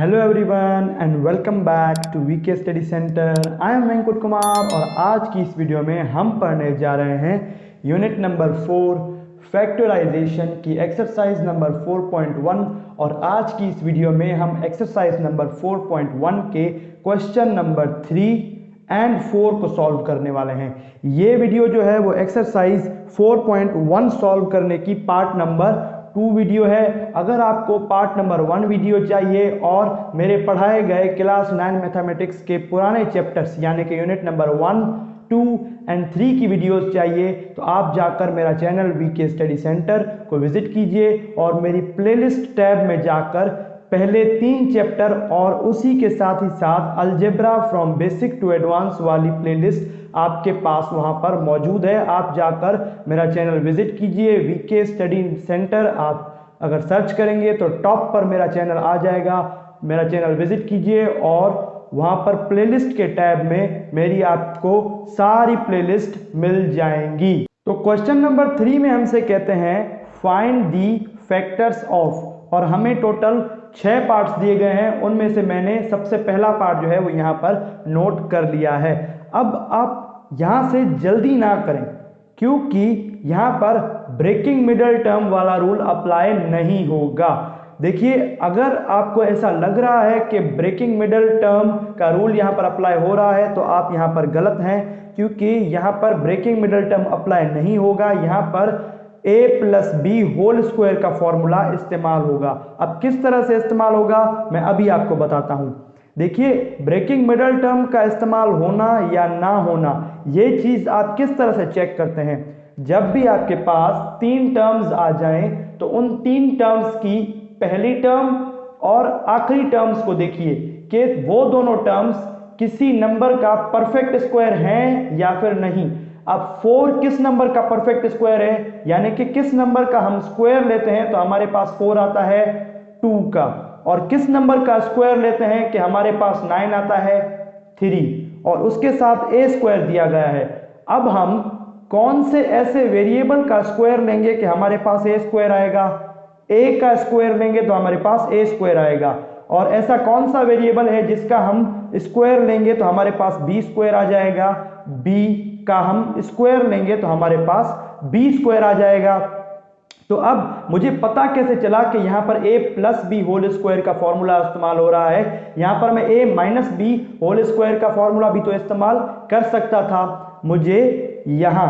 Hello everyone and welcome back to VK study centre. I am Venkat Kumar और आज की इस वीडियो में हम पढ़ने जा रहे हैं यूनिट नंबर 4 फैक्टराइजेशन की एक्सरसाइज नंबर 4.1। और आज की इस वीडियो में हम एक्सरसाइज नंबर 4.1 के क्वेश्चन नंबर 3 एंड 4 को सॉल्व करने वाले हैं। ये वीडियो जो है वो एक्सरसाइज 4.1 सॉल्व करने की पार्ट नंबर 2 वीडियो है। अगर आपको पार्ट नंबर 1 वीडियो चाहिए और मेरे पढ़ाए गए क्लास 9 मैथमेटिक्स के पुराने चैप्टर्स यानी कि यूनिट नंबर 1, 2 एंड 3 की वीडियोस चाहिए तो आप जाकर मेरा चैनल वीके स्टडी सेंटर को विजिट कीजिए और मेरी प्लेलिस्ट टैब में जाकर पहले 3 चैप्टर और उसी के साथ ही साथ algebra from basic to advance वाली प्लेलिस्ट आपके पास वहां पर मौजूद है। आप जाकर मेरा चैनल विजिट कीजिए वीके स्टडी सेंटर। आप अगर सर्च करेंगे तो टॉप पर मेरा चैनल आ जाएगा। मेरा चैनल विजिट कीजिए और वहां पर प्लेलिस्ट के टैब में मेरी आपको सारी प्लेलिस्ट मिल जाएंगी। तो क्वेश्चन नंबर 3 में हमसे कहते हैं फाइंड दी फैक्टर्स ऑफ, और हमें टोटल 6 पार्ट्स दिए गए हैं। उनमें से मैंने सबसे पहला पार्ट जो है वो यहाँ पर नोट कर लिया है। अब आप यहां से जल्दी ना करें क्योंकि यहां पर ब्रेकिंग मिडल टर्म वाला रूल अप्लाई नहीं होगा। देखिए, अगर आपको ऐसा लग रहा है कि ब्रेकिंग मिडल टर्म का रूल यहां पर अप्लाई हो रहा है तो आप यहां पर गलत हैं, क्योंकि यहां पर ब्रेकिंग मिडल टर्म अप्लाई नहीं होगा। यहां पर a plus B whole square का फॉर्मूला इस्तेमाल होगा। अब किस तरह से इस्तेमाल होगा मैं अभी आपको बताता हूं। देखिए, ब्रेकिंग मिडल टर्म का इस्तेमाल होना या ना होना ये चीज आप किस तरह से चेक करते हैं। जब भी आपके पास 3 टर्म्स आ जाएं तो उन 3 टर्म्स की पहली टर्म और आखिरी टर्म्स को देखिए कि वो दोनों टर्म्स किसी नंबर का परफेक्ट स्क्वायर हैं या फिर नहीं। अब 4 किस नंबर का परफेक्ट स्क्वायर है, यानी कि किस नंबर का हम स्क्वायर लेते हैं तो हमारे पास 4 आता है 2 का, और किस नंबर का स्क्वायर लेते हैं कि हमारे पास 9 आता है 3, और उसके साथ a स्क्वायर दिया गया है। अब हम कौन से ऐसे वेरिएबल का स्क्वायर लेंगे कि हमारे पास a स्क्वायर आएगा, a का स्क्वायर लेंगे तो हमारे पास a स्क्वायर आएगा, और ऐसा कौन सा वेरिएबल है जिसका हम स्क्वायर लेंगे तो हमारे पास b स्क्वायर आ जाएगा, b का हम स्क्वायर लेंगे तो हमारे पास b स्क्वायर आ जाएगा। तो अब मुझे पता कैसे चला कि यहां पर a plus B whole square का फॉर्मूला इस्तेमाल हो रहा है। यहां पर मैं a minus B whole square का फॉर्मूला भी तो इस्तेमाल कर सकता था। मुझे यहां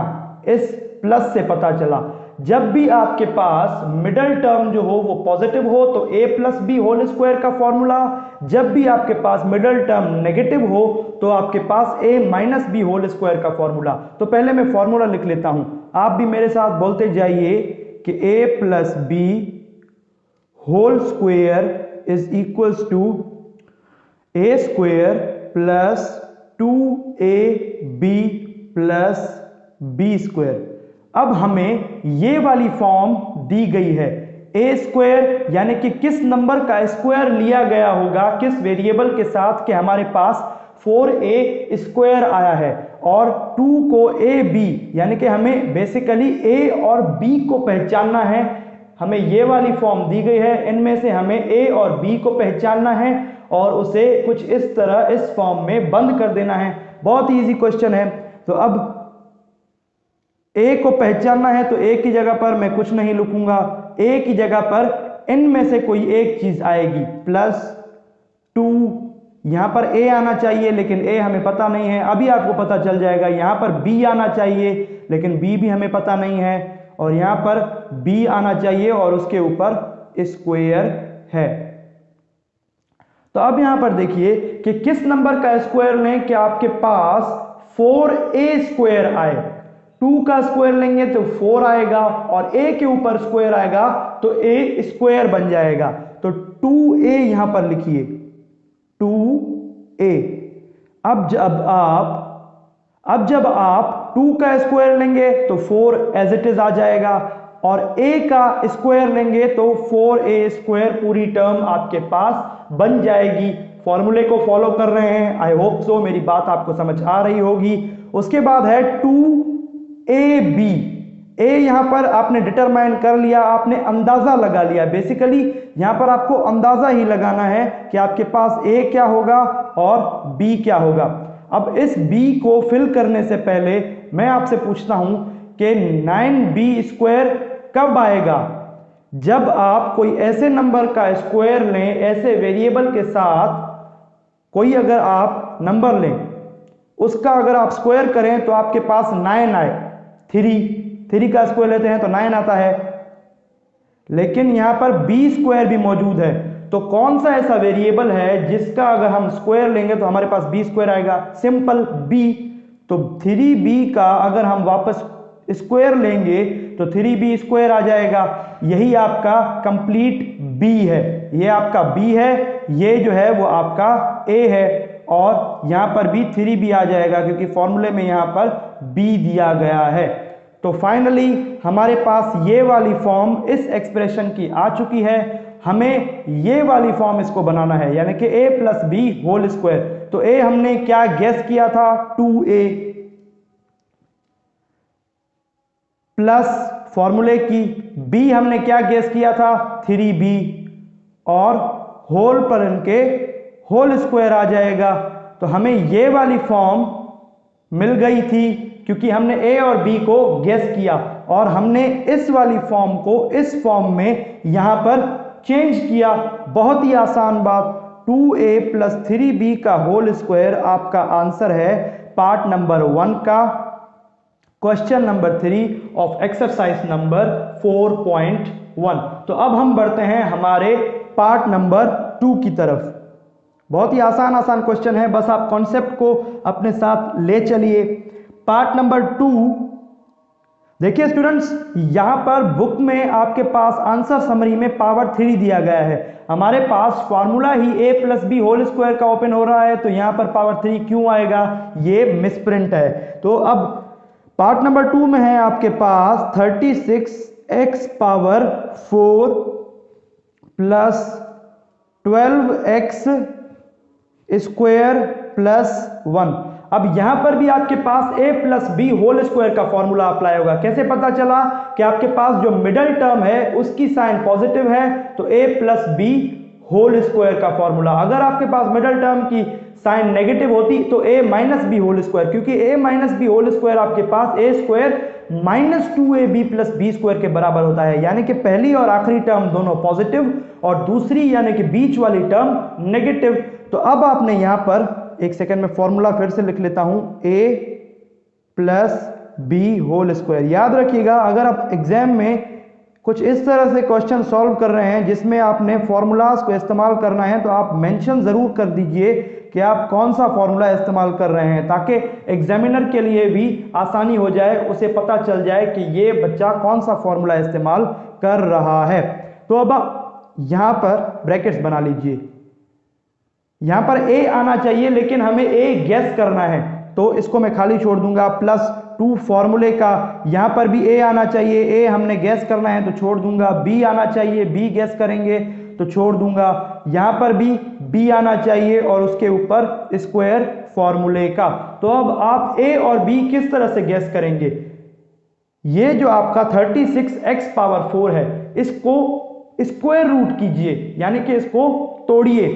इस प्लस से पता चला जब भी आपके पास मिडल टर्म जो हो वो पॉजिटिव हो तो a plus B whole square का फॉर्मूला, जब भी आपके पास मिडल टर्म नेगेटिव हो तो आपके पास a minus B whole square का फॉर्मूला। तो पहले मैं फॉर्मूला लिख लेता हूं, आप भी मेरे साथ बोलते जाइए कि a plus B whole square is equals to a square plus 2ab plus b square. अब हमें ये वाली फॉर्म दी गई है। a स्क्वायर यानी कि किस नंबर का स्क्वायर लिया गया होगा किस वेरिएबल के साथ कि हमारे पास 4a स्क्वायर आया है, और 2 को ab यानी कि हमें बेसिकली a और b को पहचानना है। हमें ये वाली फॉर्म दी गई है, इनमें से हमें a और b को पहचानना है और उसे कुछ इस तरह इस फॉर्म में बंद कर देना है। बहुत ही इजी क्वेश्चन है। तो अब a को पहचानना है तो a की जगह पर मैं कुछ नहीं लिखूंगा, a की जगह पर इनमें से कोई एक चीज आएगी प्लस 2। यहां पर a आना चाहिए लेकिन a हमें पता नहीं है, अभी आपको पता चल जाएगा। यहां पर b आना चाहिए लेकिन b भी हमें पता नहीं है, और यहां पर b आना चाहिए और उसके ऊपर स्क्वायर है। तो अब यहां पर देखिए कि किस नंबर का स्क्वायर लें कि आपके पास 4a स्क्वायर आए। 2 का स्क्वायर लेंगे तो 4 आएगा और a के ऊपर स्क्वायर आएगा तो a स्क्वायर बन जाएगा। तो 2a यहां पर लिखिए 2a। अब जब आप 2 का स्क्वायर लेंगे तो 4 एज इट इज आ जाएगा, और a का स्क्वायर लेंगे तो 4a स्क्वायर पूरी टर्म आपके पास बन जाएगी। फॉर्मूले को फॉलो कर रहे हैं, आई होप सो, मेरी बात आपको समझ आ रही होगी। उसके बाद है 2ab। ए यहाँ पर आपने डिटरमाइन कर लिया, आपने अंदाजा लगा लिया। बेसिकली यहाँ पर आपको अंदाजा ही लगाना है कि आपके पास ए क्या होगा और बी क्या होगा। अब इस बी को फिल करने से पहले मैं आपसे पूछता हूं कि 9b² कब आएगा? जब आप कोई ऐसे नंबर का स्क्वायर लें, ऐसे वेरिएबल के साथ कोई अगर आप नंबर लें, उसका अगर आप स्क्वायर करें तो आपके पास 9 आए। 3 का स्क्वायर लेते हैं तो 9 आता है, लेकिन यहां पर b² भी मौजूद है। तो कौन सा ऐसा वेरिएबल है जिसका अगर हम स्क्वायर लेंगे तो हमारे पास b² आएगा? Simple b। तो 3b का अगर हम वापस स्क्वायर लेंगे तो 3b² आ जाएगा। यही आपका कंप्लीट b है, ये आपका b है, ये जो है वो आपका a है, और यहां पर भी 3b आ जाएगा क्योंकि फॉर्मूले में यहां पर b दिया गया है। तो फाइनली हमारे पास ये वाली फॉर्म इस एक्सप्रेशन की आ चुकी है। हमें ये वाली फॉर्म इसको बनाना है, यानी कि a+b² तो a हमने क्या गेस किया था? 2a प्लस फॉर्मूले की, b हमने क्या गेस किया था? 3b, और होल पर इनके होल स्क्वायर आ जाएगा। तो हमें ये वाली फॉर्म मिल गई थी क्योंकि हमने a और b को गेस किया, और हमने इस वाली फॉर्म को इस फॉर्म में यहां पर चेंज किया। बहुत ही आसान बात, 2a + 3b का होल स्क्वायर आपका आंसर है पार्ट नंबर 1 का question number 3 of exercise number 4.1। तो अब हम बढ़ते हैं हमारे पार्ट नंबर 2 की तरफ। बहुत ही आसान क्वेश्चन है, बस आप कॉन्सेप्ट को अपने साथ ले चलिए। पार्ट नंबर 2, देखिए स्टूडेंट्स, यहां पर बुक में आपके पास आंसर समरी में पावर 3 दिया गया है। हमारे पास फॉर्मूला ही a+b² का ओपन हो रहा है, तो यहां पर पावर 3 क्यों आएगा? ये मिसप्रिंट है। तो अब पार्ट नंबर 2 में है आपके पास 36x power 4 plus 12x square plus 1। अब यहां पर भी आपके पास a+b² का फॉर्मूला अप्लाई होगा। कैसे पता चला कि आपके पास जो मिडल टर्म है उसकी साइन पॉजिटिव है, तो a+b² का फॉर्मूला। अगर आपके पास मिडल टर्म की साइन नेगेटिव होती तो a-b², क्योंकि a-b² आपके पास a² - 2ab + b² के बराबर होता है, यानी कि पहली और आखिरी टर्म दोनों पॉजिटिव और दूसरी यानी कि बीच वाली टर्म नेगेटिव। तो अब आपने यहां पर एक सेकंड में फॉर्मूला फिर से लिख लेता हूं, a+b²। याद रखिएगा, अगर आप एग्जाम में कुछ इस तरह से क्वेश्चन सॉल्व कर रहे हैं जिसमें आपने फॉर्मूलाज को इस्तेमाल करना है, तो आप मेंशन जरूर कर दीजिए कि आप कौन सा फॉर्मूला इस्तेमाल कर रहे हैं, ताकि एग्जामिनर के लिए भी आसानी हो जाए, उसे पता चल जाए कि ये बच्चा कौन सा फॉर्मूला इस्तेमाल कर रहा है। तो अब यहां पर ब्रैकेट्स बना लीजिए। यहां पर a आना चाहिए, लेकिन हमें a गेस करना है, तो इसको मैं खाली छोड़ दूंगा। +2 फॉर्मूले का, यहां पर भी a आना चाहिए, a हमने गैस करना है तो छोड़ दूंगा। b आना चाहिए, b गैस करेंगे तो छोड़ दूंगा। यहां पर भी b आना चाहिए और उसके ऊपर स्क्वायर फॉर्मूले का। तो अब आप a और b किस तरह से गैस करेंगे? ये जो आपका 36x पावर 4 है, इसको स्क्वायर रूट कीजिए, यानी कि इसको तोड़िए।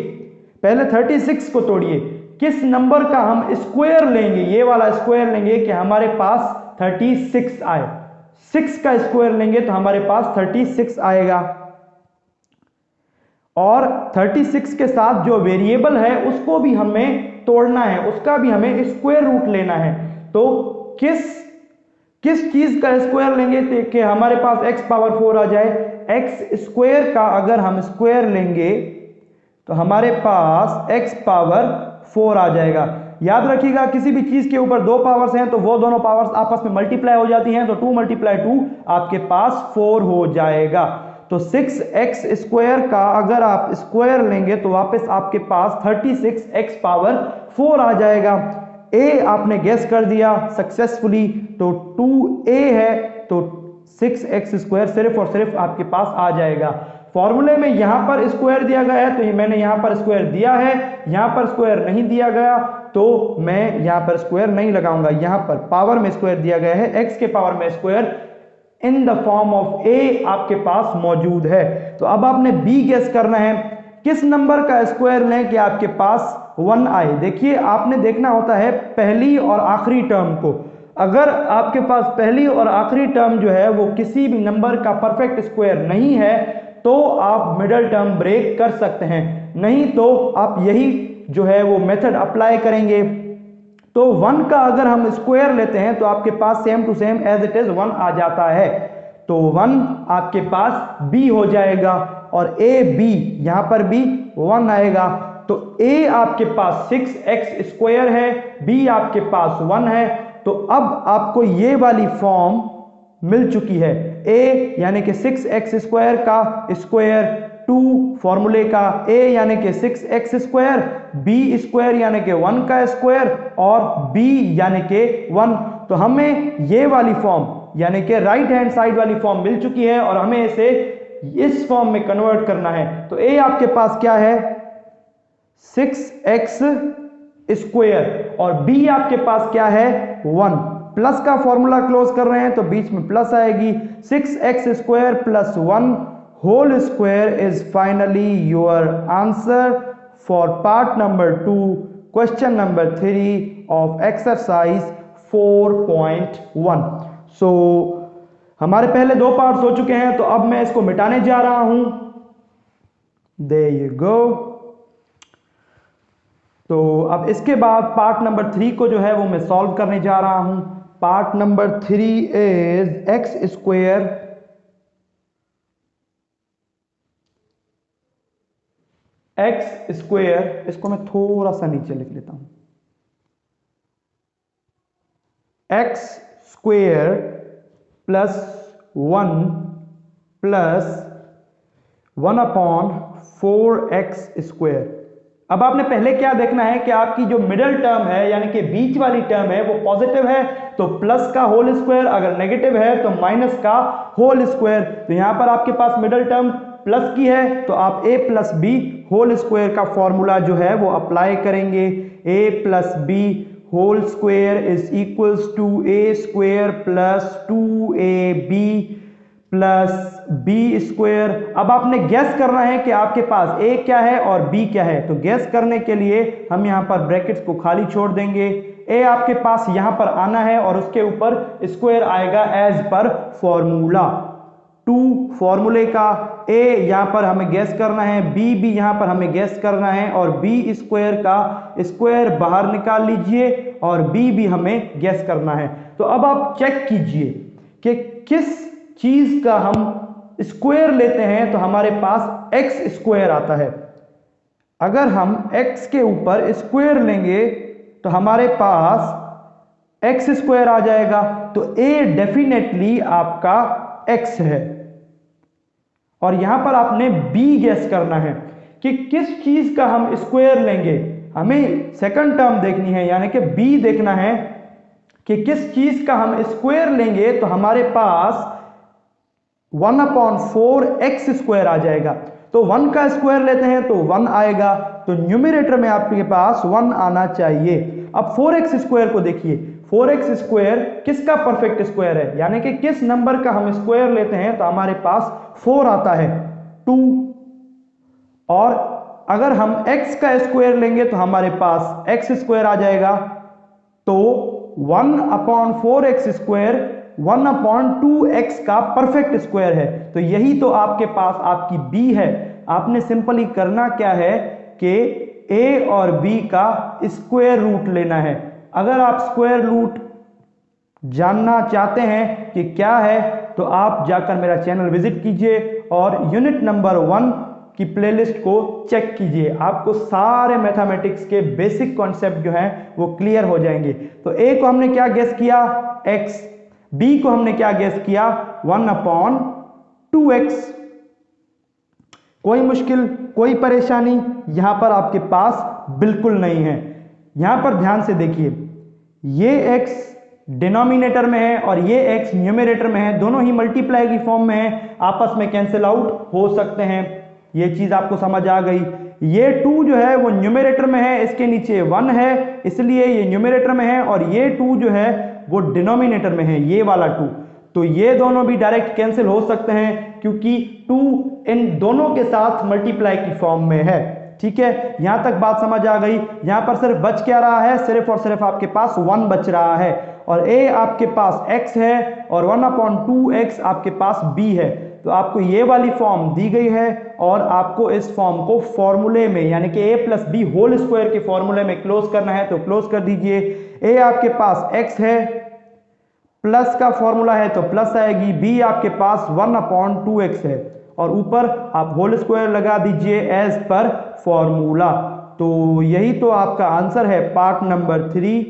पहले 36 को तोड़िए। किस नंबर का हम स्क्वायर लेंगे? ये वाला स्क्वायर लेंगे कि हमारे पास 36 आए। 6 का स्क्वायर लेंगे तो हमारे पास 36 आएगा, और 36 के साथ जो वेरिएबल है उसको भी हमें तोड़ना है, उसका भी हमें स्क्वायर रूट लेना है। तो किस चीज का स्क्वायर लेंगे कि हमारे पास x पावर 4 आ जाए? x² का अगर हम स्क्वायर लेंगे तो हमारे पास x पावर 4 आ जाएगा। याद रखिएगा, किसी भी चीज के ऊपर 2 पावर्स हैं तो वो दोनों पावर्स आपस में मल्टीप्लाई हो जाती हैं, तो 2 × 2 आपके पास 4 हो जाएगा। तो 6x² का अगर आप स्क्वायर लेंगे तो वापस आपके पास 36x पावर 4 आ जाएगा। a आपने गेस कर दिया सक्सेसफुली, तो 2a है, तो 6x² सिर्फ और सिर्फ आपके पास आ जाएगा। फॉर्मूले में यहां पर स्क्वायर दिया गया है तो मैंने यहां पर स्क्वायर दिया है, यहां पर स्क्वायर नहीं दिया गया तो मैं यहां पर स्क्वायर नहीं लगाऊंगा। यहां पर पावर में स्क्वायर दिया गया है, x के पावर में square in the form of a आपके पास मौजूद है। तो अब आपने बी गेस करना है, किस नंबर का स्क्वायर लें कि आपके पास 1 आए। देखिए आपने देखना होता है पहली और आखिरी टर्म को। अगर आपके पास पहली और आखिरी टर्म जो है वो किसी भी नंबर का परफेक्ट स्क्वायर नहीं है तो आप मिडल टर्म ब्रेक कर सकते हैं, नहीं तो आप यही जो है वो मेथड अप्लाई करेंगे। तो 1 का अगर हम स्क्वायर लेते हैं तो आपके पास same to same as it is 1 आ जाता है, तो 1 आपके पास बी हो जाएगा और ए बी यहां पर भी 1 आएगा। तो ए आपके पास 6x स्क्वायर है, बी आपके पास 1 है। तो अब आपको ये वाली फॉर्म मिल चुकी है, a यानी कि 6x स्क्वायर का स्क्वायर, 2 फॉर्मूले का a यानी कि 6x स्क्वायर, b स्क्वायर यानी कि 1 का स्क्वायर और b यानी कि 1। तो हमें ये वाली फॉर्म यानी कि राइट हैंड साइड वाली फॉर्म मिल चुकी है और हमें इसे इस फॉर्म में कन्वर्ट करना है। तो a आपके पास क्या है 6x स्क्वायर और b आपके पास क्या है 1। प्लस का फॉर्मूला क्लोज कर रहे हैं तो बीच में प्लस आएगी, 6x square plus 1 whole square is finally your answer for part number 2 question number 3 of exercise 4.1। So हमारे पहले 2 पार्ट्स हो चुके हैं, तो अब मैं इसको मिटाने जा रहा हूं। There you go. तो अब इसके बाद पार्ट नंबर 3 को जो है वो मैं सॉल्व करने जा रहा हूं। Part number 3 is x square इसको मैं थोड़ा सा नीचे लिख लेता हूं, x square plus 1 plus 1/4x square. अब आपने पहले क्या देखना है कि आपकी जो मिडिल टर्म है यानी कि बीच वाली टर्म है वो पॉजिटिव है तो प्लस का होल स्क्वायर, अगर नेगेटिव है तो माइनस का होल स्क्वायर। तो यहां पर आपके पास मिडिल टर्म प्लस की है तो आप a plus B whole square का फॉर्मूला जो है वो अप्लाई करेंगे। a plus B whole square is equals to a square plus 2ab plus b square. अब आपने गैस करना है कि आपके पास a क्या है और b क्या है। तो गैस करने के लिए हम यहां पर ब्रैकेट्स को खाली छोड़ देंगे। a आपके पास यहां पर आना है और उसके ऊपर स्क्वायर आएगा एज पर फॉर्मूला। 2 फॉर्मूले का a यहां पर हमें गैस करना है, b भी यहां पर हमें गैस करना है और b स्क्वायर का स्क्वायर बाहर निकाल लीजिए और b भी हमें गैस करना है। तो अब आप चेक कीजिए कि किस चीज का हम स्क्वायर लेते हैं तो हमारे पास x स्क्वायर आता है। अगर हम x के ऊपर स्क्वायर लेंगे तो हमारे पास x स्क्वायर आ जाएगा। तो a डेफिनेटली आपका x है और यहां पर आपने b गैस करना है कि किस चीज का हम स्क्वायर लेंगे। हमें सेकंड टर्म देखनी है यानी कि b देखना है कि किस चीज का हम स्क्वायर लेंगे तो हमारे पास 1/4x स्क्वायर आ जाएगा। तो 1 का स्क्वायर लेते हैं तो 1 आएगा, तो न्यूमरेटर में आपके पास 1 आना चाहिए। अब 4x स्क्वायर को देखिए, 4x स्क्वायर किसका परफेक्ट स्क्वायर है यानी कि किस नंबर का हम स्क्वायर लेते हैं तो हमारे पास 4 आता है 2। और अगर हम x का स्क्वायर लेंगे तो हमारे पास x स्क्वायर आ जाएगा। तो 1/4x स्क्वायर 1/2x का परफेक्ट स्क्वायर है। तो यही तो आपके पास आपकी b है। आपने सिंपली करना क्या है कि a और b का स्क्वायर रूट लेना है। अगर आप स्क्वायर रूट जानना चाहते हैं कि क्या है तो आप जाकर मेरा चैनल विजिट कीजिए और यूनिट नंबर 1 की प्लेलिस्ट को चेक कीजिए। आपको सारे मैथमेटिक्स के बेसिक कॉन्सेप्ट जो हैं वो क्लियर हो जाएंगे। तो a को हमने क्या गेस किया x, b को हमने क्या गेस किया 1/2x। कोई मुश्किल कोई परेशानी यहां पर आपके पास बिल्कुल नहीं है। यहां पर ध्यान से देखिए, ये x डिनोमिनेटर में है और ये x न्यूमरेटर में है, दोनों ही मल्टीप्लाई की फॉर्म में है, आपस में कैंसिल आउट हो सकते हैं। ये चीज आपको समझ आ गई। ये 2 जो है वो न्यूमरेटर में है, इसके नीचे 1 है इसलिए ये न्यूमरेटर में है और ये 2 जो है वो डिनोमिनेटर में है, ये वाला 2। तो ये दोनों भी डायरेक्ट कैंसिल हो सकते हैं क्योंकि 2 इन दोनों के साथ मल्टीप्लाई की फॉर्म में है। ठीक है, यहां तक बात समझ आ गई। यहां पर सिर्फ बच क्या रहा है, सिर्फ और सिर्फ आपके पास 1 बच रहा है और a आपके पास x है और 1/2x आपके पास b है। तो आपको ये वाली फॉर्म दी गई है और आपको इस फॉर्म को फॉर्मूले में यानी कि a plus B whole square के फॉर्मूले में क्लोज करना है। तो क्लोज कर दीजिए। a आपके पास x है, प्लस का फॉर्मूला है तो प्लस आएगी, b आपके पास 1/2x है और ऊपर आप होल स्क्वायर लगा दीजिए एज पर फॉर्मूला। तो यही तो आपका आंसर है part number 3,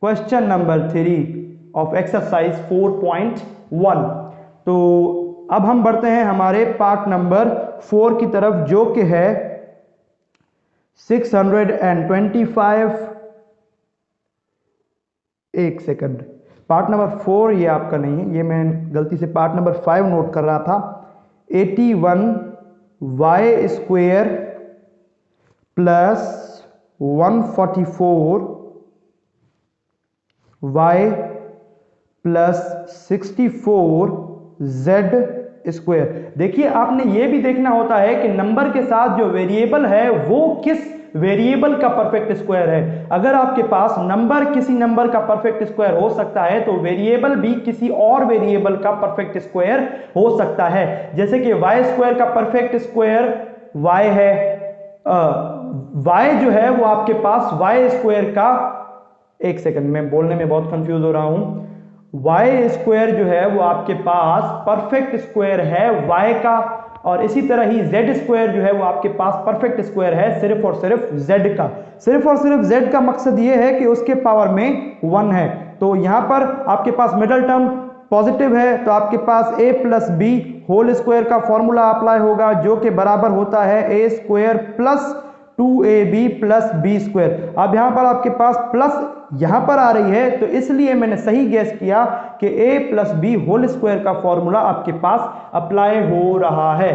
question number 3 of exercise 4.1। तो अब हम बढ़ते हैं हमारे पार्ट नंबर 4 की तरफ जो कि है 625। एक सेकंड, पार्ट नंबर 4 ये आपका नहीं है, ये मैं गलती से पार्ट नंबर 5 नोट कर रहा था। 81y square plus 144y plus 64z square. देखिए आपने ये भी देखना होता है कि नंबर के साथ जो वेरिएबल है वो किस वेरिएबल का परफेक्ट स्क्वायर है। अगर आपके पास नंबर किसी नंबर का परफेक्ट स्क्वायर हो सकता है तो वेरिएबल भी किसी और वेरिएबल का परफेक्ट स्क्वायर हो सकता है। जैसे कि y स्क्वायर का परफेक्ट स्क्वायर y है, y जो है वो आपके पास y स्क्वायर का, एक सेकंड मैं बोलने में बहुत कंफ्यूज हो रहा हूं, y स्क्वायर जो है वो आपके पास परफेक्ट स्क्वायर है y का और इसी तरह ही z स्क्वायर जो है वो आपके पास परफेक्ट स्क्वायर है सिर्फ और सिर्फ z का। सिर्फ और सिर्फ z का मकसद ये है कि उसके पावर में 1 है। तो यहां पर आपके पास मिडल टर्म पॉजिटिव है तो आपके पास a plus B whole square का फॉर्मूला अप्लाई होगा जो कि बराबर होता है a square plus 2ab plus b square. अब यहां पर आपके पास प्लस यहां पर आ रही है तो इसलिए मैंने सही गैस किया कि a plus B whole square का फॉर्मूला आपके पास अप्लाई हो रहा है।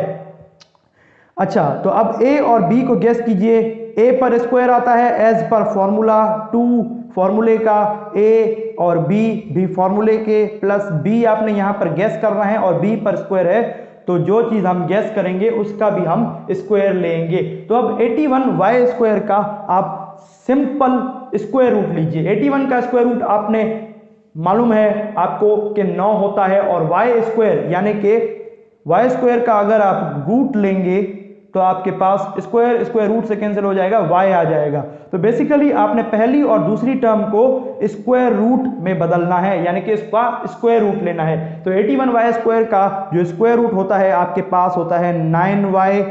अच्छा, तो अब a और b को गैस कीजिए। a पर स्क्वायर आता है एज पर फॉर्मूला, 2 फॉर्मूले का, a और b भी फॉर्मूले के, प्लस b आपने यहां पर गैस करना है और b पर स्क्वायर है तो जो चीज हम गैस करेंगे उसका भी हम स्क्वायर लेंगे। तो अब 81y स्क्वायर का आप सिंपल स्क्वायर रूट लीजिए। 81 का स्क्वायर रूट आपने मालूम है आपको कि 9 होता है और y स्क्वायर यानी कि y स्क्वायर का अगर आप रूट लेंगे तो आपके पास स्क्वायर स्क्वायर रूट से कैंसिल हो जाएगा, y आ जाएगा। तो बेसिकली आपने पहली और दूसरी टर्म को स्क्वायर रूट में बदलना है यानी कि इसका स्क्वायर रूट लेना है। तो 81y स्क्वायर का जो स्क्वायर रूट होता है आपके पास होता है 9y।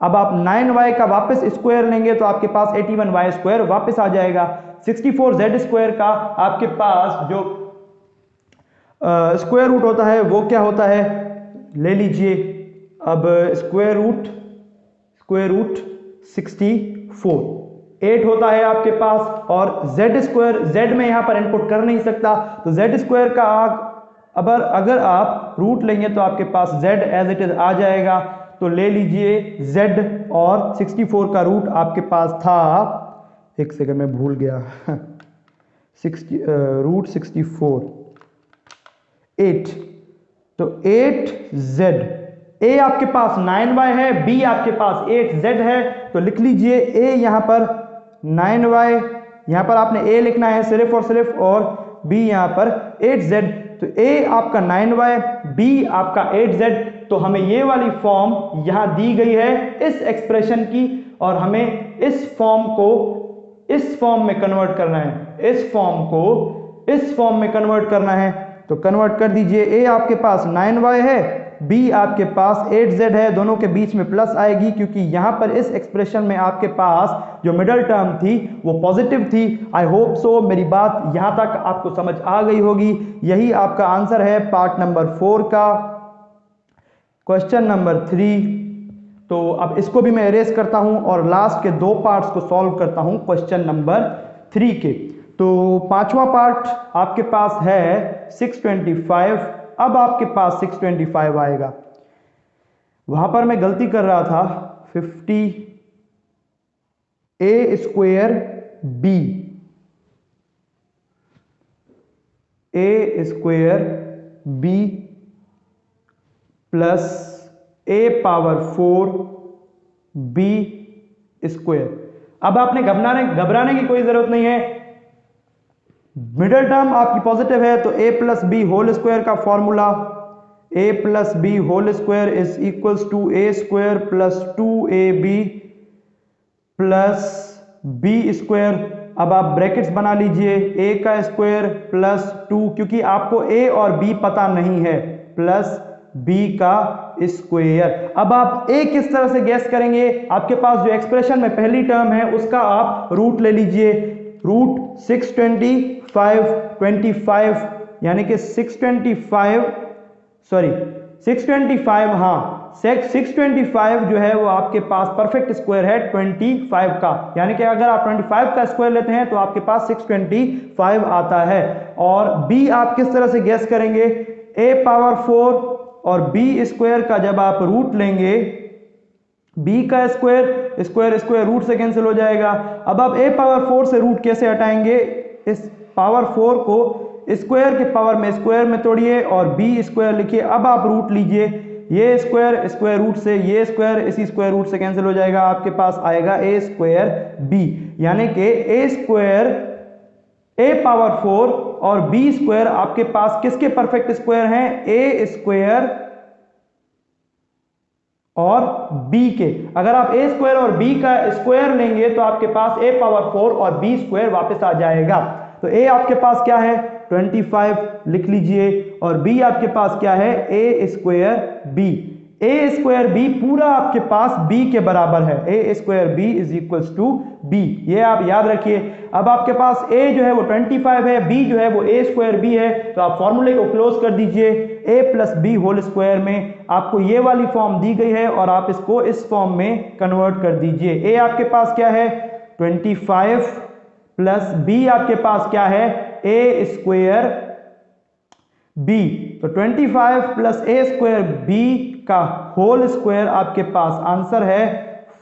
अब आप 9y का वापस स्क्वायर लेंगे तो आपके पास 81y स्क्वायर वापस आ जाएगा। 64z स्क्वायर का आपके पास जो स्क्वायर रूट होता है वो क्या होता है, ले लीजिए। अब स्क्वायर रूट 64 8 होता है आपके पास और z स्क्वायर, z में यहां पर इनपुट कर नहीं सकता तो z स्क्वायर का अगर आप रूट लेंगे तो आपके पास z एज इट इज आ जाएगा। तो ले लीजिए z और 64 का रूट आपके पास था, एक सेकंड में भूल गया, रूट 64 8, तो 8z, a आपके पास 9y है, b आपके पास 8z है तो लिख लीजिए a यहां पर 9y, यहां पर आपने a लिखना है सिर्फ और सिर्फ और b यहां पर 8z। तो a आपका 9y, b आपका 8z। तो हमें ये वाली फॉर्म यहां दी गई है इस एक्सप्रेशन की और हमें इस फॉर्म को इस फॉर्म में कन्वर्ट करना है, इस फॉर्म को इस फॉर्म में कन्वर्ट करना है। तो कन्वर्ट कर दीजिए, a आपके पास 9y है, b आपके पास 8z है, दोनों के बीच में प्लस आएगी क्योंकि यहां पर इस एक्सप्रेशन में आपके पास जो मिडल टर्म थी वो पॉजिटिव थी। आई होप सो मेरी बात यहां तक आपको समझ आ गई होगी। यही आपका आंसर है पार्ट नंबर 4 का, क्वेश्चन नंबर 3। तो अब इसको भी मैं इरेज करता हूं और लास्ट के 2 पार्ट्स को सॉल्व करता हूं क्वेश्चन नंबर 3 के। तो पांचवा पार्ट आपके पास है 625। अब आपके पास 625 आएगा, वहां पर मैं गलती कर रहा था, 50a square b, a square b plus a power 4 b square. अब आपने घबराने की कोई जरूरत नहीं है, मिडिल टर्म आपकी पॉजिटिव है तो a plus B whole square का formula a plus B whole square is equals to a square plus 2ab plus b square. अब आप ब्रैकेट्स बना लीजिए, ए का स्क्वायर प्लस 2, क्योंकि आपको ए और बी पता नहीं है, प्लस बी का स्क्वायर। अब आप ए किस तरह से गैस करेंगे, आपके पास जो एक्सप्रेशन में पहली टर्म है उसका आप रूट ले लीजिए, रूट 625 यानी कि 625 हाँ 625 जो है वो आपके पास परफेक्ट स्क्वायर है 25 का, यानी कि अगर आप 25 का स्क्वायर लेते हैं तो आपके पास 625 आता है। और b आप किस तरह से गैस करेंगे, a पावर 4 और b स्क्वायर का जब आप रूट लेंगे, b का स्क्वायर स्क्वायर रूट से कैंसिल हो जाएगा। अब आप a पावर 4 से रूट कैसे हटाएंगे, इस पावर 4 को स्क्वायर के पावर में स्क्वायर में तोड़िए और b स्क्वायर लिखिए। अब आप रूट लीजिए, ये स्क्वायर रूट से ये स्क्वायर इसी स्क्वायर रूट से कैंसिल हो जाएगा, आपके पास आएगा a स्क्वायर b, यानी कि a स्क्वायर a पावर 4 और b स्क्वायर आपके पास किसके परफेक्ट स्क्वायर हैं, a स्क्वायर और b के। अगर आप a स्क्वायर और b का स्क्वायर लेंगे तो आपके पास a पावर 4 और b स्क्वायर वापस आ जाएगा। तो a आपके पास क्या है 25 लिख लीजिए और b आपके पास क्या है a स्क्वायर b पूरा आपके पास b के बराबर है, a square b is equals to b, ये आप याद रखिए। अब आपके पास a जो है वो 25 है, b जो है वो a स्क्वायर b है, तो आप फॉर्मूले को क्लोज कर दीजिए, a plus B whole square में आपको ये वाली फॉर्म दी गई है और आप इसको इस फॉर्म में कन्वर्ट कर दीजिए। a आपके पास क्या है 25 प्लस b आपके पास क्या है a स्क्वायर b, तो 25 प्लस a स्क्वायर b का होल स्क्वायर आपके पास आंसर है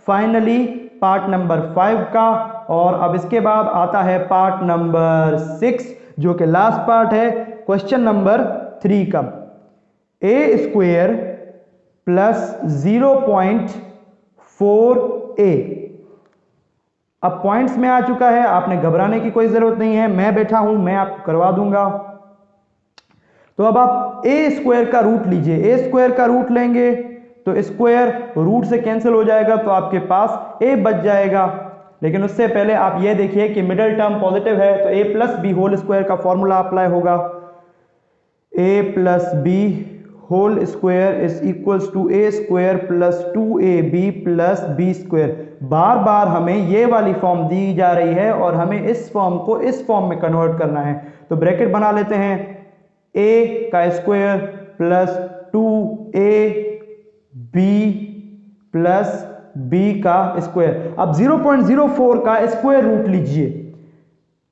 फाइनली पार्ट नंबर 5 का। और अब इसके बाद आता है पार्ट नंबर 6 जो कि लास्ट पार्ट है क्वेश्चन नंबर 3 का, a स्क्वायर प्लस 0.4a। अब पॉइंट्स में आ चुका है, आपने घबराने की कोई जरूरत नहीं है, मैं बैठा हूं, मैं आपको करवा दूंगा। तो अब आप a स्क्वायर का रूट लीजिए, a स्क्वायर का रूट लेंगे तो स्क्वायर रूट से कैंसिल हो जाएगा, तो आपके पास a बच जाएगा। लेकिन उससे पहले आप ये देखिए कि मिडिल टर्म पॉजिटिव है तो a plus B whole square का फॉर्मूला अप्लाई होगा, a plus B whole square is equals to a square plus 2ab plus b square. बार बार हमें ये वाली फॉर्म दी जा रही है और हमें इस फॉर्म को इस फॉर्म में कन्वर्ट करना है, तो ब्रैकेट बना लेते हैं, a का square plus 2ab plus b का स्क्वायर। अब 0.04 का स्क्वायर रूट लीजिए,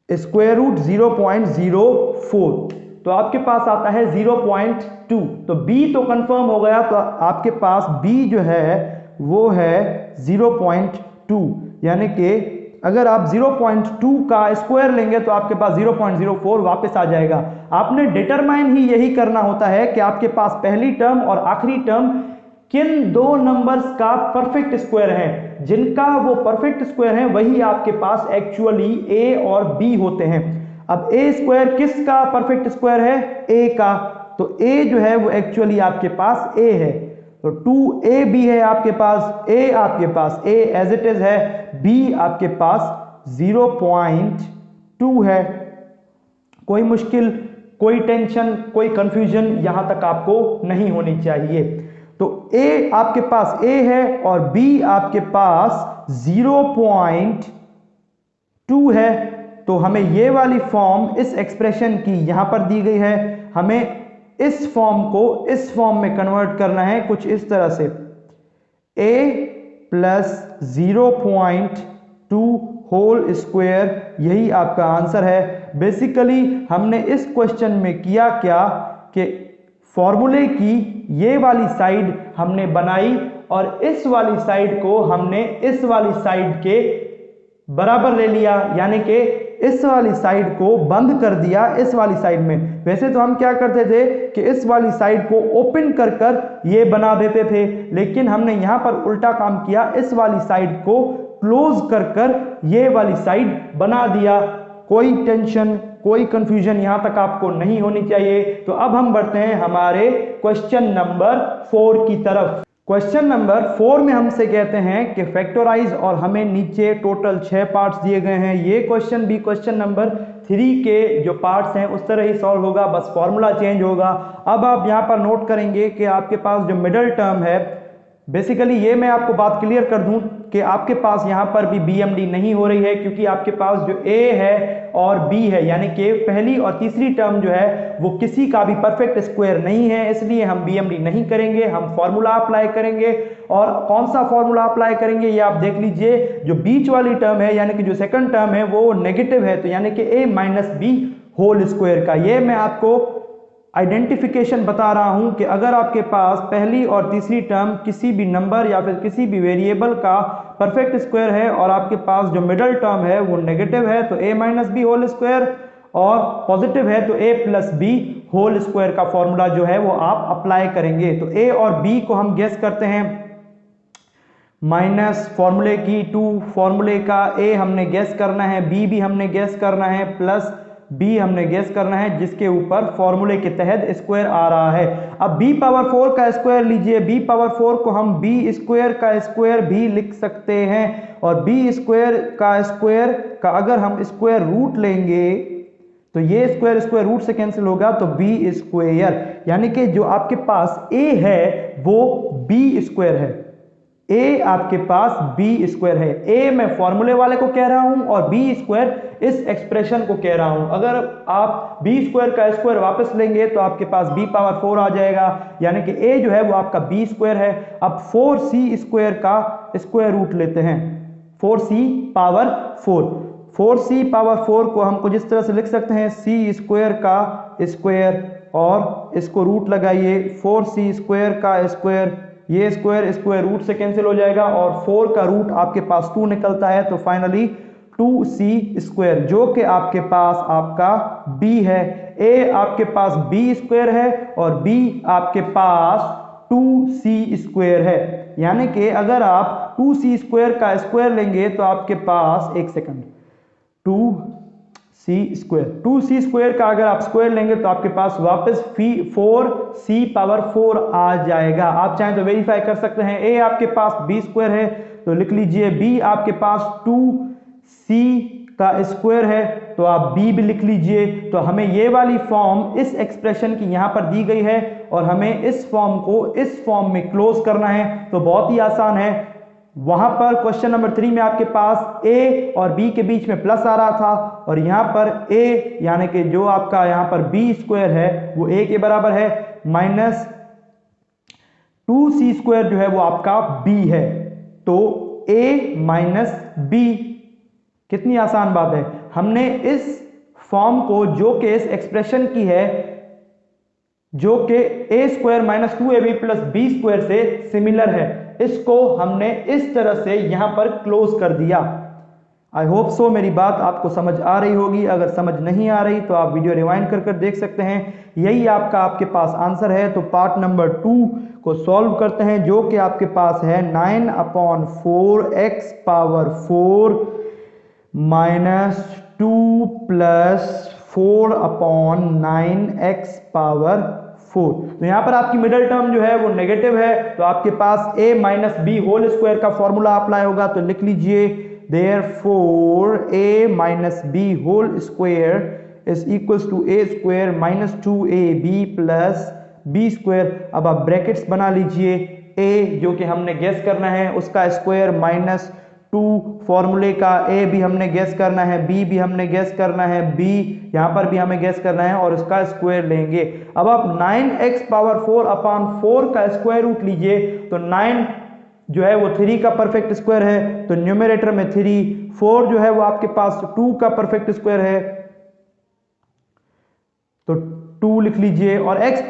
स्क्वायर रूट 0.04 तो आपके पास आता है 0.2, तो b तो कंफर्म हो गया, तो आपके पास b जो है वो है 0.2, यानी कि अगर आप 0.2 का स्क्वायर लेंगे तो आपके पास 0.04 वापस आ जाएगा। आपने डिटरमाइन ही यही करना होता है कि आपके पास पहली टर्म और आखिरी टर्म किन दो नंबर्स का परफेक्ट स्क्वायर है, जिनका वो परफेक्ट स्क्वायर है वही आपके पास एक्चुअली a और b होते हैं। अब a स्क्वायर किसका परफेक्ट स्क्वायर है, a का, तो a जो है वो एक्चुअली आपके पास a है, तो 2ab है आपके पास, a आपके पास a एज इट इज है, b आपके पास 0.2 है। कोई मुश्किल, कोई टेंशन, कोई कंफ्यूजन यहां तक आपको नहीं होनी चाहिए। तो a आपके पास a है और b आपके पास 0.2 है, तो हमें ये वाली फॉर्म इस एक्सप्रेशन की यहां पर दी गई है, हमें इस फॉर्म को इस फॉर्म में कन्वर्ट करना है कुछ इस तरह से, a प्लस 0.2 होल स्क्वायर, यही आपका आंसर है। बेसिकली हमने इस क्वेश्चन में किया क्या कि फॉर्मूले की ये वाली साइड हमने बनाई और इस वाली साइड को हमने इस वाली साइड के बराबर ले लिया, यानी कि इस वाली साइड को बंद कर दिया इस वाली साइड में। वैसे तो हम क्या करते थे कि इस वाली साइड को ओपन कर कर ये बना देते थे, लेकिन हमने यहां पर उल्टा काम किया, इस वाली साइड को क्लोज कर कर ये वाली साइड बना दिया। कोई टेंशन कोई कंफ्यूजन यहां तक आपको नहीं होनी चाहिए। तो अब हम बढ़ते हैं हमारे क्वेश्चन नंबर 4 की तरफ। क्वेश्चन नंबर 4 में हमसे कहते हैं कि फैक्टराइज, और हमें नीचे टोटल 6 पार्ट्स दिए गए हैं। ये क्वेश्चन भी क्वेश्चन नंबर 3 के जो पार्ट्स हैं उस तरह ही सॉल्व होगा, बस फॉर्मूला चेंज होगा। अब आप यहां पर नोट करेंगे कि आपके पास जो मिडल टर्म है, बेसिकली ये मैं आपको बात क्लियर कर दूं कि आपके पास यहां पर भी BMD नहीं हो रही है, क्योंकि आपके पास जो A है और B है, यानी कि पहली और तीसरी टर्म जो है वो किसी का भी परफेक्ट स्क्वायर नहीं है, इसलिए हम BMD नहीं करेंगे, हम फॉर्मूला अप्लाई करेंगे। और कौन सा फॉर्मूला अप्लाई करेंगे ये आप देख लीजिए। जो बीच वाली टर्म है यानी कि जो सेकंड टर्म है वो नेगेटिव है, तो यानी कि A-B होल स्क्वायर का, ये मैं आपको आइडेंटिफिकेशन बता रहा हूं कि अगर आपके पास पहली और तीसरी टर्म किसी भी नंबर या फिर किसी भी वेरिएबल का परफेक्ट स्क्वायर है और आपके पास जो मिडल टर्म है वो नेगेटिव है तो A-B होल स्क्वायर, और पॉजिटिव है तो A+B होल स्क्वायर का फॉर्मूला जो है वो आप अप्लाई करेंगे। तो A और B को हम गेस करते हैं, माइनस फॉर्मूले की 2, फॉर्मूले का A हमने गेस करना है, B भी हमने गेस करना है, प्लस B हमने गेस करना है जिसके ऊपर फॉर्मूले के तहत स्क्वायर आ रहा है। अब B⁴ का स्क्वायर लीजिए, B⁴ को हम B² का स्क्वायर भी लिख सकते हैं, और B² का स्क्वायर का अगर हम स्क्वायर रूट लेंगे तो ये स्क्वायर रूट से कैंसिल होगा, तो B², यानी कि जो आपके पास A है वो B² है, A आपके पास B² है। A मैं फॉर्मूले वाले को कह रहा हूं और B² इस एक्सप्रेशन को कह रहा हूं। अगर आप B² का स्क्वायर वापस लेंगे तो आपके पास B⁴ आ जाएगा, यानी कि A जो है वो आपका B² है। अब 4C² का स्क्वायर रूट लेते हैं, 4C⁴ 4C⁴ को हम कुछ इस तरह से लिख सकते हैं, C² का स्क्वायर, और इसको रूट लगाइए, 4C² का स्क्वायर, ये स्क्वायर रूट से कैंसिल हो जाएगा और 4 का रूट आपके पास 2 निकलता है, तो फाइनली 2C² जो कि आपके पास आपका B है। A आपके पास B² है और B आपके पास 2C² है, यानी कि अगर आप 2C² का स्क्वायर लेंगे तो आपके पास 1 सेकंड 2C² का अगर आप स्क्वायर लेंगे तो आपके पास वापस 4C⁴ आ जाएगा। आप चाहें तो वेरीफाई कर सकते हैं। A आपके पास B² है तो लिख लीजिए, B आपके पास 2C का स्क्वायर है तो आप B भी लिख लीजिए। तो हमें ये वाली फॉर्म इस एक्सप्रेशन की यहां पर दी गई है और हमें इस फॉर्म को इस फॉर्म में क्लोज करना है, तो बहुत ही आसान है। वहां पर क्वेश्चन नंबर 3 में आपके पास A और B के बीच में प्लस आ रहा था, और यहां पर A यानी कि जो आपका यहां पर B² है वो A के बराबर है, माइनस 2C² जो है वो आपका B है, तो A- B। कितनी आसान बात है। हमने इस फॉर्म को जो कि इस एक्सप्रेशन की है, जो कि A² - 2AB + B² से सिमिलर है, इसको हमने इस तरह से यहां पर क्लोज कर दिया। आई होप सो मेरी बात आपको समझ आ रही होगी। अगर समझ नहीं आ रही तो आप वीडियो रिवाइंड कर देख सकते हैं। यही आपके पास आंसर है। तो पार्ट नंबर 2 को सॉल्व करते हैं, जो कि आपके पास है 9/4 x⁴ -2 + 4/9 x⁴। तो यहां पर आपकी मिडिल टर्म जो है वो नेगेटिव है, तो आपके पास A - B होल स्क्वायर का फॉर्मूला अप्लाई होगा। तो लिख लीजिए, therefore A - B होल square is equals to A² - 2AB + B²। अब आप ब्रैकेट्स बना लीजिए, A जो कि हमने गेस करना है उसका स्क्वायर -2, फॉर्मूले का A भी हमने गेस करना है, B भी हमने गेस करना है, B यहां पर भी हमें गेस करना है और उसका स्क्वायर लेंगे। अब आप 9x⁴/4 का स्क्वायर रूट लीजिए, तो 9 जो है वो 3 का परफेक्ट स्क्वायर है, तो न्यूमरेटर में 3, 4 जो है वो आपके पास 2 का परफेक्ट स्क्वायर है, तो 2 लिख लीजिए। और x⁴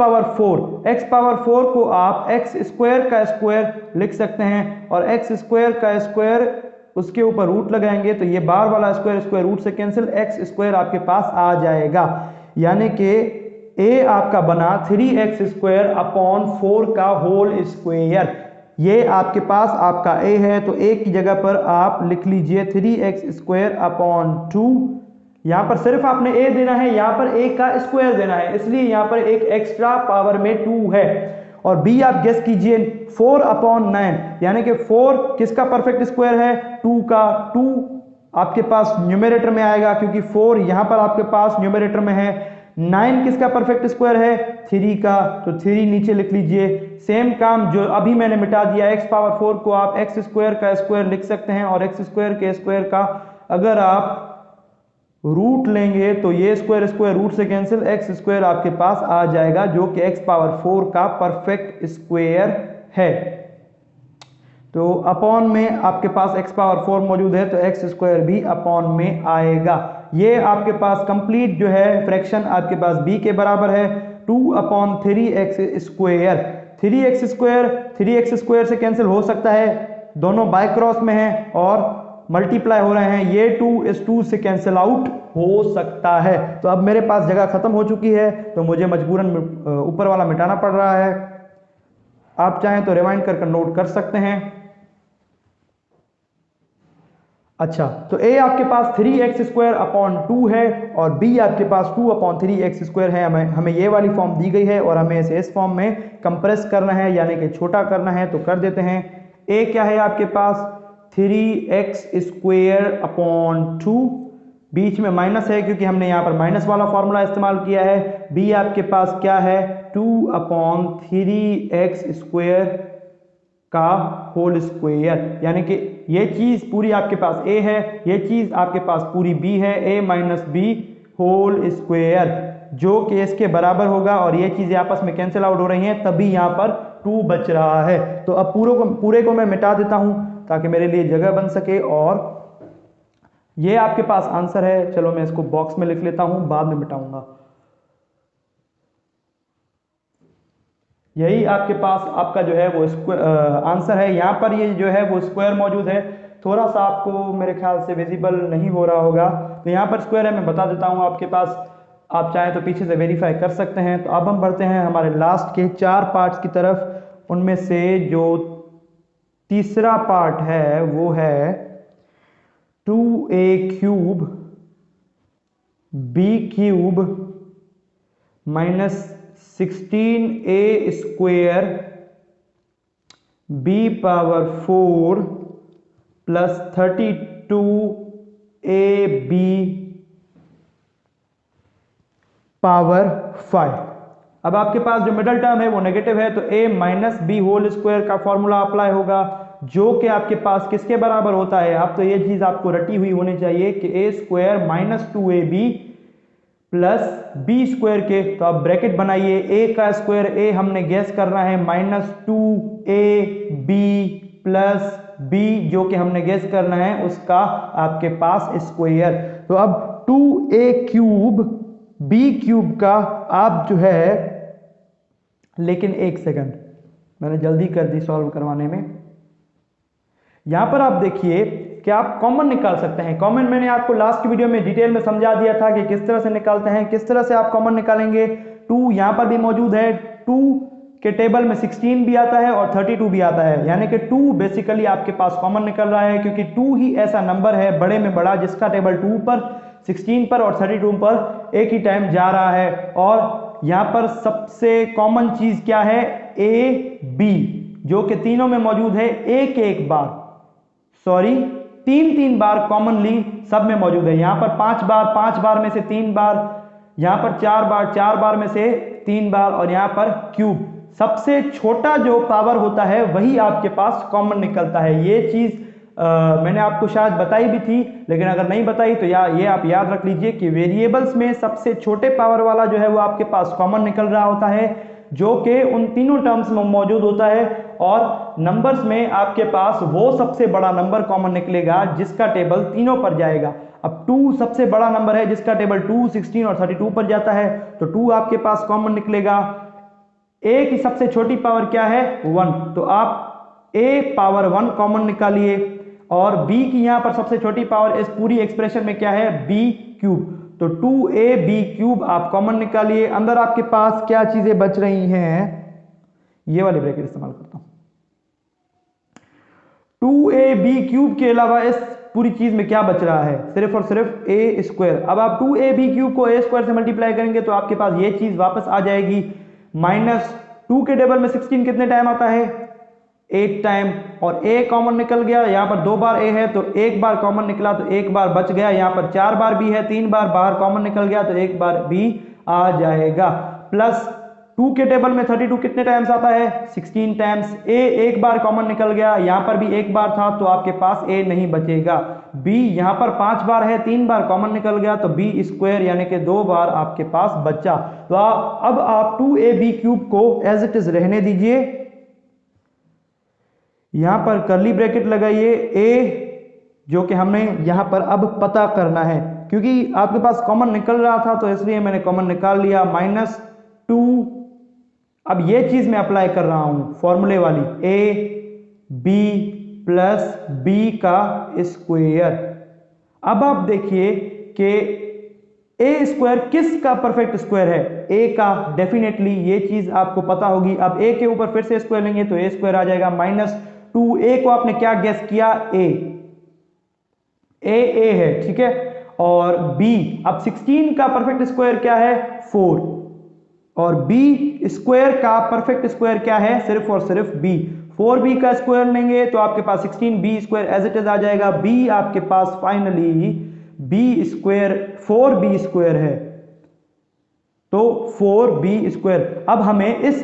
को आप x² का स्क्वायर लिख सकते हैं, और x² का स्क्वायर उसके ऊपर रूट लगाएंगे तो ये बार वाला स्क्वायर स्क्वायर रूट से कैंसिल, एक्स स्क्वायर आपके पास आ जाएगा, यानी कि ए आपका बना 3x स्क्वायर अपॉन 4 का होल स्क्वायर। ये आपके पास आपका ए है, तो ए की जगह पर आप लिख लीजिए 3x स्क्वायर अपॉन 2। यहां पर सिर्फ आपने ए देना है, यहां पर ए का स्क्वायर देना है, इसलिए यहां पर एक एक्स्ट्रा पावर में 2 है। और बी आप गेस कीजिए 4 अपॉन 9, यानी कि 4 किसका परफेक्ट स्क्वायर है, 2 का। 2 आपके पास न्यूमरेटर में आएगा क्योंकि 4 यहां पर आपके पास न्यूमरेटर में है। 9 किसका परफेक्ट स्क्वायर है, 3 का, तो 3 नीचे लिख लीजिए। सेम काम जो अभी मैंने मिटा दिया, x पावर 4 को आप x स्क्वायर का स्क्वायर लिख सकते हैं, और x स्क्वायर के स्क्वायर का अगर आप रूट लेंगे तो ये स्क्वायर स्क्वायर रूट से कैंसिल, x स्क्वायर आपके पास आ जाएगा जो कि x पावर 4 का परफेक्ट स्क्वायर है। तो अपॉन में आपके पास x पावर 4 मौजूद है, तो x स्क्वायर भी अपॉन में आएगा। ये आपके पास कंप्लीट जो है फ्रैक्शन आपके पास b के बराबर है, 2 upon 3x square. 3x square से कैंसिल हो सकता है, दोनों बाय क्रॉस में है और मल्टीप्लाई हो रहे हैं, ये 2 इस 2 से कैंसिल आउट हो सकता है। तो अब मेरे पास जगह खत्म हो चुकी है, तो मुझे मजबूरन ऊपर वाला मिटाना पड़ रहा है। आप चाहें तो रिवाइंड कर नोट कर सकते हैं। अच्छा, तो a आपके पास 3x स्क्वायर अपॉन 2 है और b आपके पास 2 अपॉन 3x स्क्वायर है। हमें ये वाली फॉर्म दी गई है और हमें इसे इस फॉर्म में कंप्रेस करना है, यानी कि छोटा करना है, तो कर देते हैं। a क्या है आपके पास 3x स्क्वायर अपॉन 2, बीच में माइनस है क्योंकि हमने यहाँ पर माइनस वाला फॉर्मूला इस्तेमाल किया है। b आपके पास क्या है 2 अपॉन 3x स्क्वायर का होल स्क्वायर, यानी कि ये चीज पूरी आपके पास a है, ये चीज आपके पास पूरी b है, a minus B whole square, जो कि इसके बराबर होगा। और ये चीजें आपस में कैंसिल आउट हो रही हैं, तभी यहाँ पर 2 बच रहा है। तो अब पूरे को मैं मिटा देता हूं ताकि मेरे लिए जगह बन सके, और ये आपके पास आंसर है। चलो मैं इसको बॉक्स में लिख लेता हूं, बाद में मिटाऊंगा। यही आपके पास आपका जो है वो आंसर है। यहाँ पर ये जो है वो स्क्वायर मौजूद है, थोड़ा सा आपको मेरे ख्याल से विजिबल नहीं हो रहा होगा, तो यहाँ पर स्क्वायर है, मैं बता देता हूँ आपके पास। आप चाहें तो पीछे से वेरीफाई कर सकते हैं। तो अब हम बढ़ते हैं हमारे लास्ट के 4 पार्ट्स की तरफ। उनमें से जो तीसरा पार्ट है वो है 2a cube b cube minus 16a square b power 4 plus 32ab power 5। अब आपके पास जो मिडल टर्म है वो नेगेटिव है, तो a minus B whole square का फॉर्मूला अप्लाई होगा, जो कि आपके पास किसके बराबर होता है। अब तो ये चीज आपको रटी हुई होनी चाहिए कि a square minus 2ab plus b square के। तो आप ब्रैकेट बनाइए, a का स्क्वायर a हमने गैस करना है माइनस 2ab प्लस b, जो कि हमने गैस करना है उसका आपके पास स्क्वायर। तो अब 2a क्यूब b क्यूब का आप जो है, लेकिन एक सेकंड, मैंने जल्दी कर दी सॉल्व करवाने में। यहां पर आप देखिए कि आप कॉमन निकाल सकते हैं। कॉमन मैंने आपको लास्ट की वीडियो में डिटेल में समझा दिया था कि किस तरह से निकालते हैं, किस तरह से आप कॉमन निकालेंगे। 2 यहां पर भी मौजूद है, 2 के टेबल में 16 भी आता है और 32 भी आता है, यानी कि 2 बेसिकली आपके पास कॉमन निकल रहा है, क्योंकि 2 ही ऐसा नंबर है बड़े में बड़ा जिसका टेबल 2 पर, 16 पर और 32 पर एक ही टाइम जा रहा है। और यहां पर सबसे कॉमन चीज क्या है, a b, जो कि तीनों में मौजूद है। एक बार, सॉरी 3 बार कॉमनली सब में मौजूद है। यहां पर 5 बार में से 3 बार, यहां पर 4 बार में से 3 बार, और यहां पर क्यूब। सबसे छोटा जो पावर होता है वही आपके पास कॉमन निकलता है। ये चीज मैंने आपको शायद बताई भी थी, लेकिन अगर नहीं बताई तो ये आप याद रख लीजिए कि वेरिएबल्स में सबसे छोटे पावर वाला जो है वो आपके पास कॉमन निकल रहा होता है, जो कि उन तीनों टर्म्स में मौजूद होता है। और नंबर्स में आपके पास वो सबसे बड़ा नंबर कॉमन निकलेगा जिसका टेबल तीनों पर जाएगा। अब 2 सबसे बड़ा नंबर है जिसका टेबल 2, 16 और 32 पर जाता है, तो 2 आपके पास कॉमन निकलेगा। a की सबसे छोटी पावर क्या है, 1, तो आप a पावर 1 कॉमन निकालिए। और b की यहां पर सबसे छोटी पावर इस पूरी एक्सप्रेशन में क्या है, b क्यूब। तो 2ab क्यूब आप कॉमन निकालिए, अंदर आपके पास क्या चीजें बच रही हैं, ये वाली ब्रैकेट इस्तेमाल करता हूं। 2ab क्यूब के अलावा इस पूरी चीज में क्या बच रहा है, सिर्फ और सिर्फ a स्क्वायर। अब आप 2ab क्यूब को a स्क्वायर से मल्टीप्लाई करेंगे तो आपके पास ये चीज वापस आ जाएगी। -2 के टेबल में 16 कितने टाइम आता है, 8 टाइम, और a कॉमन निकल गया, यहां पर 2 बार a है तो एक बार कॉमन निकला तो एक बार बच गया, यहां पर 4 बार b है, 3 बार बाहर कॉमन निकल गया तो एक बार b आ जाएगा। प्लस 2 के टेबल में 32 कितने टाइम्स आता है, 16 टाइम्स। a एक बार कॉमन निकल गया, यहां पर भी एक बार था तो आपके पास a नहीं बचेगा। b यहां पर 5 बार है, 3 बार कॉमन निकल गया तो b स्क्वायर यानी कि 2 बार आपके पास बचा। तो अब आप 2ab क्यूब को एज इट इज रहने दीजिए, यहां पर कर्ली ब्रैकेट लगाइए, a जो कि हमने यहां पर अब पता करना है, क्योंकि आपके पास कॉमन निकल रहा था तो इसलिए मैंने कॉमन निकाल लिया, -2। अब ये चीज मैं अप्लाई कर रहा हूं फॉर्मूले वाली, a b प्लस b का स्क्वायर। अब आप देखिए कि a स्क्वायर किसका परफेक्ट स्क्वायर है, a का। डेफिनेटली ये चीज आपको पता होगी। अब a के ऊपर फिर से स्क्वायर लेंगे तो a स्क्वायर आ जाएगा -2। a को आपने क्या गेस किया, a है, ठीक है। और b, अब 16 का परफेक्ट स्क्वायर क्या है, 4, और b स्क्वायर का परफेक्ट स्क्वायर क्या है, सिर्फ और सिर्फ b। 4b का स्क्वायर लेंगे तो आपके पास 16b square as it is आ जाएगा। b आपके पास finally b square 4b square है, तो 4b स्क्वायर। अब हमें इस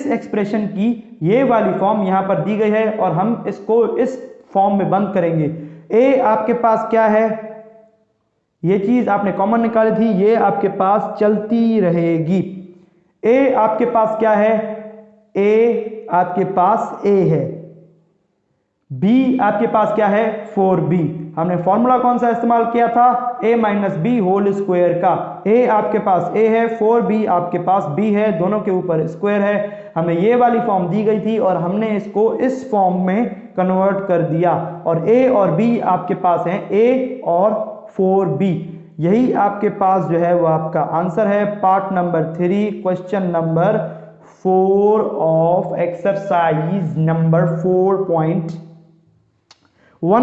एक्सप्रेशन की ये वाली फॉर्म यहां पर दी गई है और हम इसको इस फॉर्म में बंद करेंगे। a आपके पास क्या है, ये चीज आपने कॉमन निकाली थी, ये आपके पास चलती रहेगी। a आपके पास क्या है, a आपके पास a है, b आपके पास क्या है, 4b। हमने फॉर्मूला कौन सा इस्तेमाल किया था, a minus B whole square का। a आपके पास a है, 4b आपके पास b है, दोनों के ऊपर स्क्वायर है। हमें ये वाली फॉर्म दी गई थी और हमने इसको इस फॉर्म में कन्वर्ट कर दिया, और a और b आपके पास हैं, a और 4b। यही आपके पास जो है वो आपका आंसर है, part number 3 question number 4 of exercise number 4.1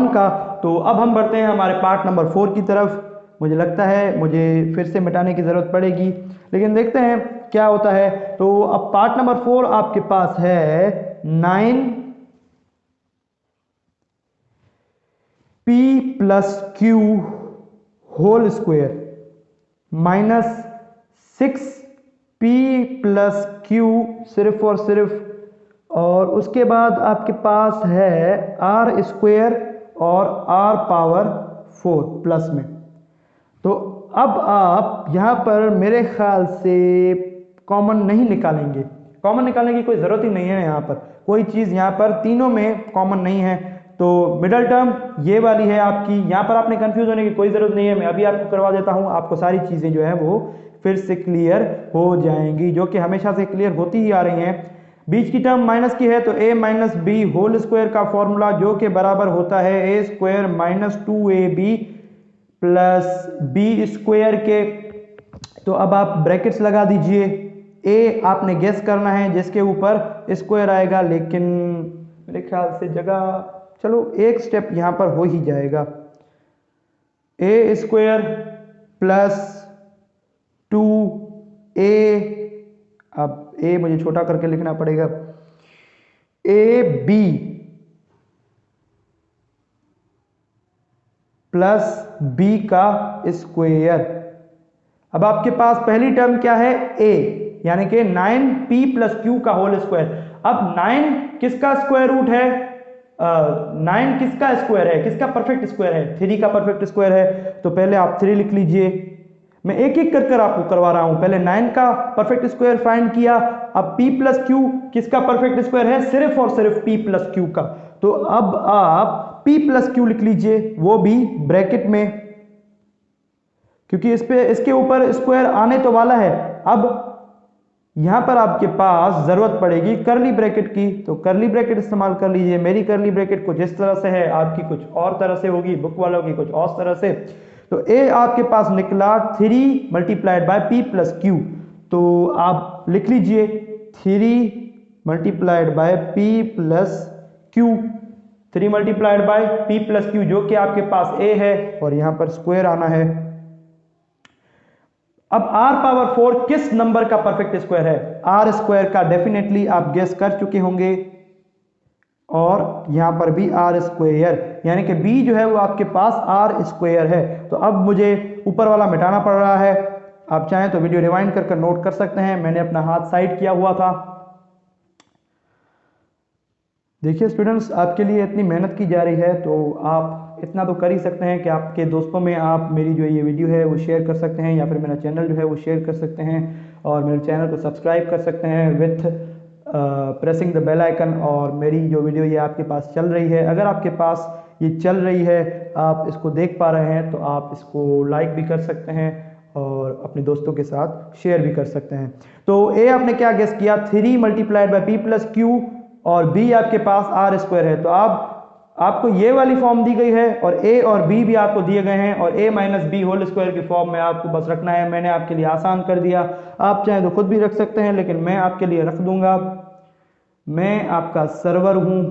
का। तो अब हम बढ़ते हैं हमारे पार्ट नंबर 4 की तरफ। मुझे लगता है मुझे फिर से मिटाने की जरूरत पड़ेगी, लेकिन देखते हैं क्या होता है। तो अब पार्ट नंबर 4 आपके पास है 9p plus q whole square -6p plus q सिर्फ और सिर्फ, और उसके बाद आपके पास है r स्क्वायर और r पावर 4 प्लस में। तो अब आप यहां पर मेरे ख्याल से कॉमन नहीं निकालेंगे, कॉमन निकालने की कोई जरूरत ही नहीं है, यहां पर कोई चीज यहां पर तीनों में कॉमन नहीं है। तो मिडल टर्म ये वाली है आपकी, यहां पर आपने कंफ्यूज होने की कोई जरूरत नहीं है, मैं अभी आपको करवा देता हूं, आपको सारी चीजें जो है वो फिर से क्लियर हो जाएंगी, जो कि हमेशा से क्लियर होती ही आ रही हैं। बीच की टर्म माइनस की है तो a minus B whole square का फॉर्मूला जो कि बराबर होता है a square minus 2ab plus b square के। तो अब आप ब्रैकेट्स लगा दीजिए, a आपने गेस करना है जिसके ऊपर स्क्वायर आएगा, लेकिन मेरे ख्याल से जगह, चलो एक स्टेप यहां पर हो ही जाएगा। a स्क्वायर प्लस 2a, अब a मुझे छोटा करके लिखना पड़ेगा, ab प्लस b का स्क्वायर। अब आपके पास पहली टर्म क्या है, a, यानी कि 9p प्लस q का होल स्क्वायर। अब 9 किसका स्क्वायर रूट है, 9 किसका स्क्वायर है, किसका परफेक्ट स्क्वायर है, 3 का परफेक्ट स्क्वायर है। तो पहले आप 3 लिख लीजिए, मैं एक एक कर आपको करवा रहा हूं। पहले 9 का परफेक्ट स्क्वायर फाइंड किया, अब p प्लस क्यू किसका परफेक्ट स्क्वायर है, सिर्फ और सिर्फ p प्लस क्यू का। तो अब आप p प्लस क्यू लिख लीजिए, वो भी ब्रैकेट में, क्योंकि इस पे इसके ऊपर स्क्वायर आने तो वाला है। अब यहां पर आपके पास जरूरत पड़ेगी करली ब्रैकेट की, तो करली ब्रैकेट इस्तेमाल कर लीजिए। मेरी करली ब्रैकेट कुछ इस तरह से है, आपकी कुछ और तरह से होगी, बुक वालों की कुछ और तरह से। तो ए आपके पास निकला 3 multiplied by P plus Q, तो आप लिख लीजिए 3 multiplied by P plus Q, 3 multiplied by P plus Q, जो कि आपके पास ए है और यहां पर स्क्वायर आना है। अब r पावर 4 किस नंबर का परफेक्ट स्क्वायर है? r स्क्वायर का डेफिनेटली आप गेस कर चुके होंगे, और यहां पर भी r स्क्वायर, यानी कि b जो है वो आपके पास r स्क्वायर है। तो अब मुझे ऊपर वाला मिटाना पड़ रहा है। आप चाहें तो वीडियो रिवाइंड कर नोट कर सकते हैं, मैंने अपना हाथ साइड किया हुआ था। देखिए स्टूडेंट्स, आपके लिए इतनी मेहनत की जा रही है, तो आप इतना तो कर ही सकते हैं कि आपके दोस्तों में आप मेरी जो ये वीडियो है वो शेयर कर सकते हैं, या फिर मेरा चैनल जो है वो शेयर कर सकते हैं, और मेरे चैनल को सब्सक्राइब कर सकते हैं with pressing the bell icon. और मेरी जो वीडियो ये आपके पास चल रही है, अगर आपके पास ये चल रही है, आप इसको देख पा रहे हैं, तो आप इसको लाइक भी कर सकते हैं और अपने दोस्तों के साथ शेयर भी कर सकते हैं। तो ए आपने क्या गेस किया? 3 multiplied by P plus Q, और b आपके पास r स्क्वायर है। तो आपको ये वाली फॉर्म दी गई है, और a और b भी आपको दिए गए हैं, और a minus B whole square की फॉर्म में आपको बस रखना है। मैंने आपके लिए आसान कर दिया, आप चाहें तो खुद भी रख सकते हैं, लेकिन मैं आपके लिए रख दूंगा। मैं आपका सर्वर हूं,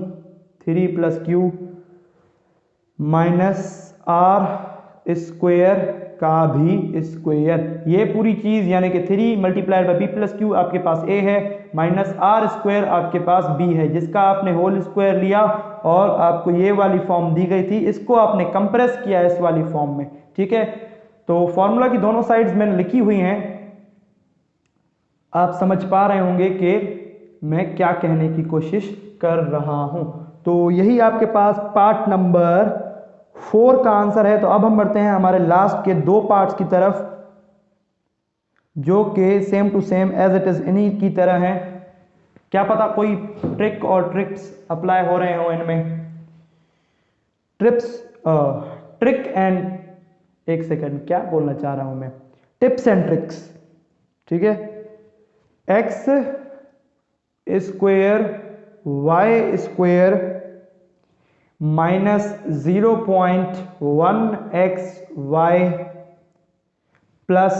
3 plus Q minus r square का भी स्क्वायर, ये पूरी चीज यानी कि 3 multiplied by P plus Q आपके पास a है, माइनस r स्क्वायर आपके पास b है, जिसका आपने होल स्क्वायर लिया और आपको ये वाली फॉर्म दी गई थी, इसको आपने कंप्रेस किया इस वाली फॉर्म में। ठीक है, तो फॉर्मूला की दोनों साइड्स मैंने लिखी हुई हैं, आप समझ पा रहे होंगे कि मैं क्या कहने की कोशिश कर रहा हूं। तो यही आपके पास पार्ट नंबर 4 का आंसर है। तो अब हम बढ़ते हैं हमारे लास्ट के 2 पार्ट्स की तरफ, जो कि same to same as it is इन्हीं की तरह हैं। क्या पता कोई ट्रिक और ट्रिक्स अप्लाई हो रहे हो इनमें। ट्रिक एंड, एक सेकंड, क्या बोलना चाह रहा हूं मैं, टिप्स एंड ट्रिक्स। ठीक है, x square y square minus 0.1 x y plus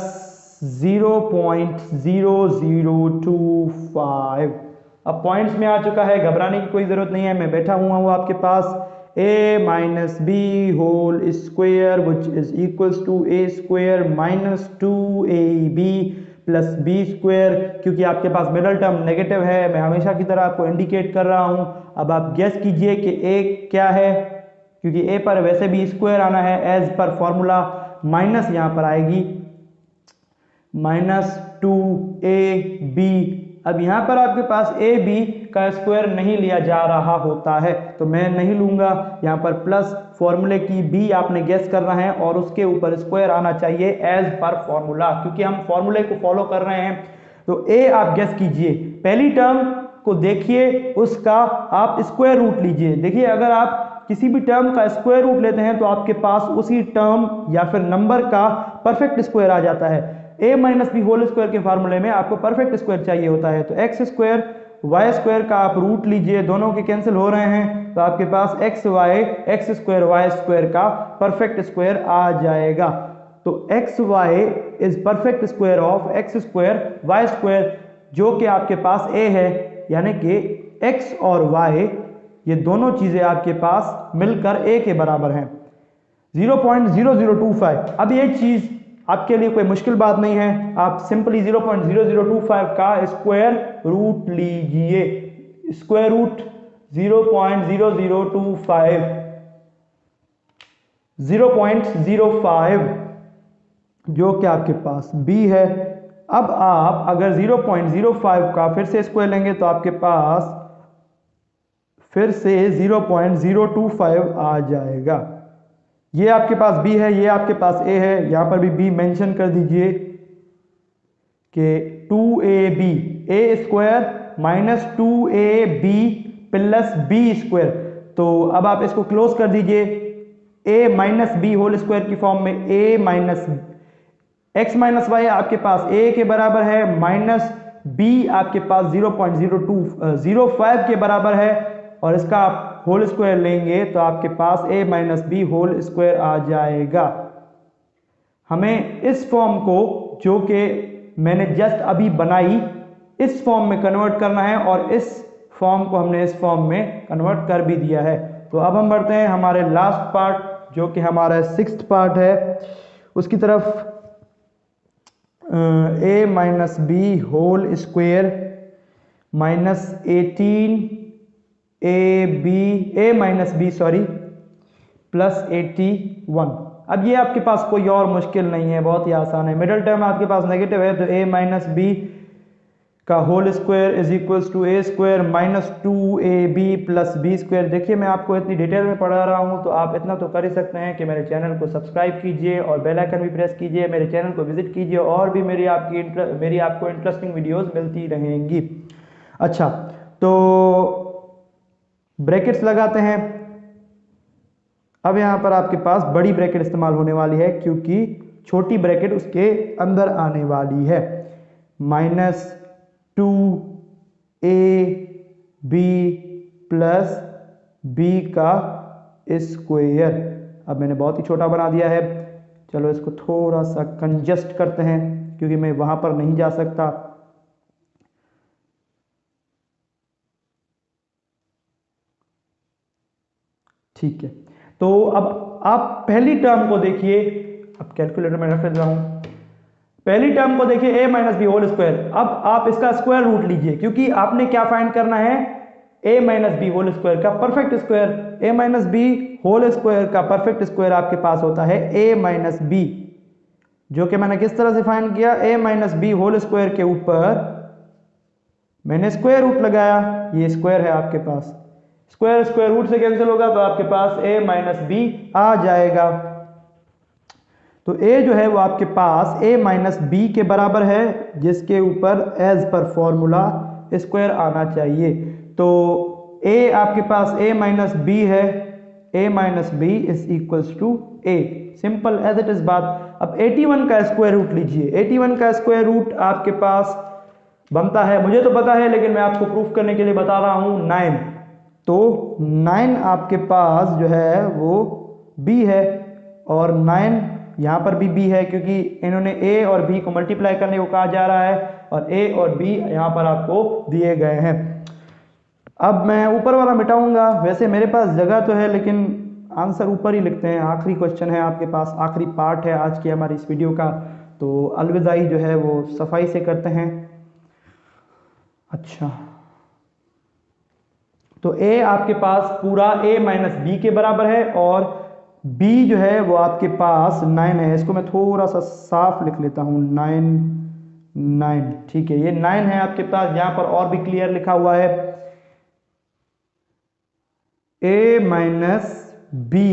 0.0025। अब पॉइंट्स में आ चुका है, घबराने की कोई जरूरत नहीं है, मैं बैठा हुआ हूं आपके पास। a minus B whole square which is equals to a square minus 2ab plus b square, क्योंकि आपके पास मिडल टर्म नेगेटिव है, मैं हमेशा की तरह आपको इंडिकेट कर रहा हूं। अब आप गेस कीजिए कि a क्या है, क्योंकि a पर वैसे भी स्क्वायर आना है एज पर फॉर्मूला, माइनस यहां पर आएगी माइनस 2ab। अब यहां पर आपके पास ए बी का स्क्वायर नहीं लिया जा रहा होता है, तो मैं नहीं लूंगा। यहां पर प्लस फॉर्मूले की बी आपने गेस करना है और उसके ऊपर स्क्वायर आना चाहिए एज पर फॉर्मूला, क्योंकि हम फॉर्मूले को फॉलो कर रहे हैं। तो ए आप गेस कीजिए, पहली टर्म को देखिए, उसका आप स्क्वायर रूट लीजिए। देखिए अगर आप किसी भी टर्म का स्क्वायर रूट लेते हैं तो आपके पास उसी टर्म या फिर नंबर का परफेक्ट स्क्वायर आ जाता है। a minus B whole square के फार्मूले में आपको परफेक्ट स्क्वायर चाहिए होता है। तो एक्स स्क्वायर वाई स्क्वायर का आप रूट लीजिए, दोनों के कैंसिल हो रहे हैं, तो आपके पास एक्स स्क्वायर वाई स्क्वायर का परफेक्ट स्क्वायर आ जाएगा। तो x y is perfect square of x square y square, जो कि आपके पास a है, यानी कि x और y ये दोनों चीजें आपके पास मिलकर a के बराबर हैं 0.0025। अब ये चीज आपके लिए कोई मुश्किल बात नहीं है, आप सिंपली 0.0025 का स्क्वायर रूट लीजिए। स्क्वायर रूट 0.0025 0.05, जो कि आपके पास b है। अब आप अगर 0.05 का फिर से स्क्वायर लेंगे तो आपके पास फिर से 0.025 आ जाएगा। ये आपके पास b है, ये आपके पास a है, यहां पर भी b मेंशन कर दीजिए कि 2ab, a square minus 2ab plus b square. तो अब आप इसको क्लोज कर दीजिए, a minus B whole square की फॉर्म में a minus x minus y आपके पास a के बराबर है माइनस b आपके पास 0.0205 के बराबर है और इसका आप होल स्क्वायर लेंगे तो आपके पास a minus B whole square आ जाएगा। हमें इस फॉर्म को, जो कि मैंने जस्ट अभी बनाई, इस फॉर्म में कन्वर्ट करना है और इस फॉर्म को हमने इस फॉर्म में कन्वर्ट कर भी दिया है। तो अब हम बढ़ते हैं हमारे लास्ट पार्ट, जो कि हमारा 6th पार्ट है, उसकी तरफ। a minus B whole square minus 18 a minus b plus 81। अब ये आपके पास कोई और मुश्किल नहीं है, बहुत ही आसान है। मिडिल टर्म आपके पास नेगेटिव है तो a माइनस बी का whole square is equals to a square minus 2ab plus b square. देखिए मैं आपको इतनी डिटेल में पढ़ा रहा हूँ तो आप इतना तो कर ही सकते हैं कि मेरे चैनल को सब्सक्राइब कीजिए और बेल आइकन भी प्रेस कीजिए, मेरे चैनल को विजिट कीजिए और भी मेरी आपको इंटरेस्टिंग वीडियोस मिलती रहेंगी। अच्छा, तो ब्रैकेट्स लगाते हैं। अब यहाँ पर आपके पास बड़ी ब्रैकेट इस्तेमाल होने वाली है क्योंकि छोटी ब्रैकेट उसके अंदर आने वाली है। माइनस 2ab प्लस b का स्क्वायर। अब मैंने बहुत ही छोटा बना दिया है, चलो इसको थोड़ा सा कंजस्ट करते हैं क्योंकि मैं वहां पर नहीं जा सकता। ठीक है, तो अब आप पहली टर्म को देखिए। अब कैलकुलेटर में रख रहा हूं, पहली टर्म को देखिए a minus B whole square. अब आप इसका स्क्वायर रूट लीजिए क्योंकि आपने क्या फाइंड करना है, a minus B whole square का perfect square. a minus B whole square का परफेक्ट स्क्वायर आपके पास होता है a माइनस बी, जो कि मैंने किस तरह से फाइंड किया, a minus B whole square के ऊपर मैंने स्क्वायर रूट लगाया, ये स्क्वायर है आपके पास। स्क्वायर रूट से कैंसिल होगा तो आपके पास a माइनस बी आ जाएगा। तो a जो है वो आपके पास a माइनस बी के बराबर है, जिसके ऊपर एज पर फॉर्मूला स्क्वायर आना चाहिए। तो a आपके पास a माइनस बी है, a minus b is equals to a, simple as it is बात। अब 81 का स्क्वायर रूट लीजिए। 81 का स्क्वायर रूट आपके पास बनता है, मुझे तो पता है लेकिन मैं आपको प्रूफ करने के लिए बता रहा हूं, 9। तो 9 आपके पास जो है वो b है और 9 यहाँ पर भी b है क्योंकि इन्होंने a और b को मल्टीप्लाई करने को कहा जा रहा है और a और b यहाँ पर आपको दिए गए हैं। अब मैं ऊपर वाला मिटाऊंगा, वैसे मेरे पास जगह तो है लेकिन आंसर ऊपर ही लिखते हैं। आखिरी क्वेश्चन है आपके पास, आखिरी पार्ट है आज की हमारी इस वीडियो का, तो अलविदाई जो है वो सफाई से करते हैं। अच्छा, तो a आपके पास पूरा a माइनस बी के बराबर है और b जो है वो आपके पास 9 है। इसको मैं थोड़ा सा साफ लिख लेता हूं, 9। ठीक है, ये 9 है आपके पास। यहां पर और भी क्लियर लिखा हुआ है, a माइनस बी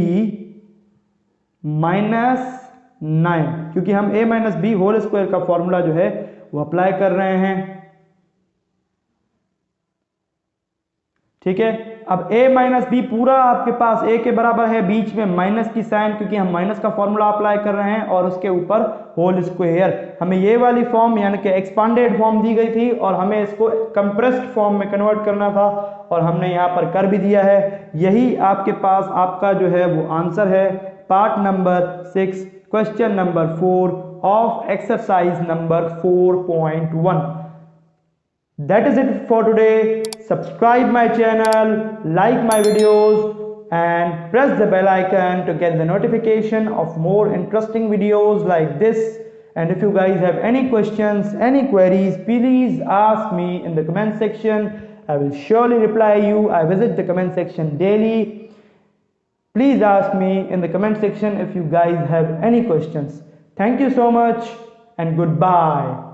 माइनस 9, क्योंकि हम a minus B whole square का फॉर्मूला जो है वो अप्लाई कर रहे हैं। ठीक है, अब a माइनस बी पूरा आपके पास a के बराबर है, बीच में माइनस की साइन क्योंकि हम माइनस का फॉर्मूला अप्लाई कर रहे हैं और उसके ऊपर होल स्क्वायर। हमें ये वाली फॉर्म यानी कि एक्सपांडेड फॉर्म दी गई थी और हमें इसको कंप्रेस्ड फॉर्म में कन्वर्ट करना था और हमने यहाँ पर कर भी दिया है। यही आपके पास आपका जो है वो आंसर है, part number 6 question number 4 of exercise number 4.1। That is it for today. Subscribe my channel, like my videos and press the bell icon to get the notification of more interesting videos like this. And if you guys have any questions, any queries, please ask me in the comment section. I will surely reply you. I visit the comment section daily. Please ask me in the comment section if you guys have any questions. Thank you so much and goodbye.